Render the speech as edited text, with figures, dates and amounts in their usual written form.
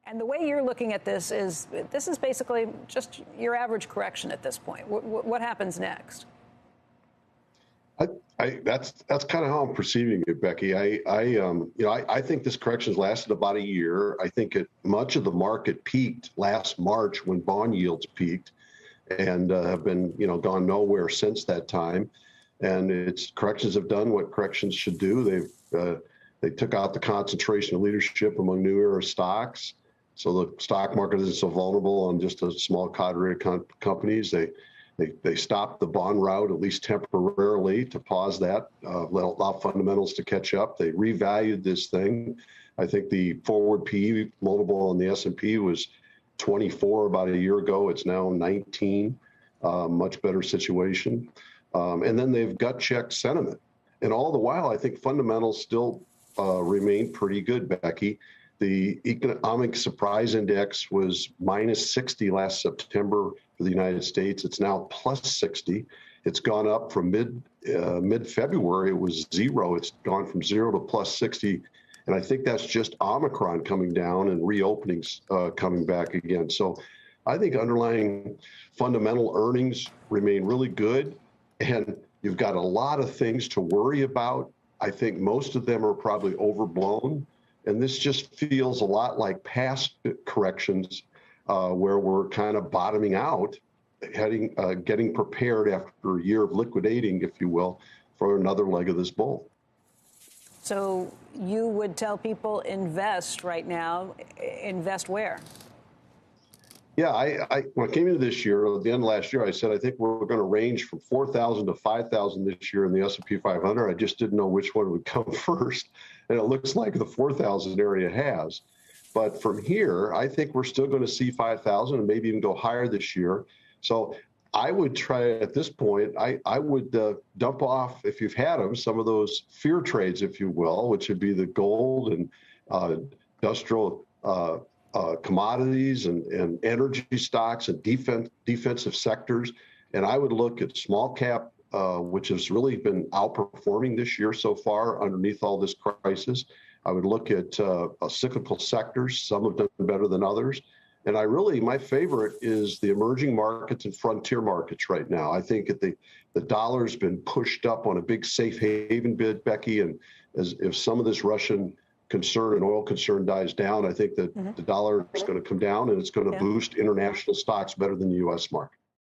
And the way you're looking at this is basically just your average correction at this point. What happens next? That's kind of how I'm perceiving it, Becky. I think this correction has lasted about a year. I think much of the market peaked last March when bond yields peaked, and have been gone nowhere since that time. And corrections have done what corrections should do. They took out the concentration of leadership among new era stocks, so the stock market isn't so vulnerable on just a small cadre of companies. They stopped the bond route, at least temporarily, to pause that, allow fundamentals to catch up. They revalued this thing. I think the forward PE multiple on the S&P was 24 about a year ago. It's now 19, much better situation. And then they've gut checked sentiment. And all the while, I think fundamentals still remain pretty good, Becky. The economic surprise index was minus 60 last September for the United States. It's now plus 60. It's gone up from mid-February. It was zero. It's gone from 0 to plus 60. And I think that's just Omicron coming down and reopenings coming back again. So I think underlying fundamental earnings remain really good. And you've got a lot of things to worry about. I think most of them are probably overblown. And this just feels a lot like past corrections where we're kind of bottoming out, getting prepared after a year of liquidating, if you will, for another leg of this bull. So you would tell people invest right now. Invest where? Yeah, when I came into this year, at the end of last year, I said I think we're going to range from 4,000 to 5,000 this year in the S&P 500. I just didn't know which one would come first, and it looks like the 4,000 area has. But from here, I think we're still going to see 5,000 and maybe even go higher this year. So I would try at this point. I would dump off, if you've had them, some of those fear trades, if you will, which would be the gold and industrial. Commodities and energy stocks and defensive sectors. And I would look at small cap, which has really been outperforming this year so far underneath all this crisis. I would look at cyclical sectors. Some have done better than others. And my favorite is the emerging markets and frontier markets right now. I think the dollar's been pushed up on a big safe haven bid, Becky, and if some of this Russian concern and oil concern dies down, I think that the dollar is going to come down and it's going to boost international stocks better than the U.S. market.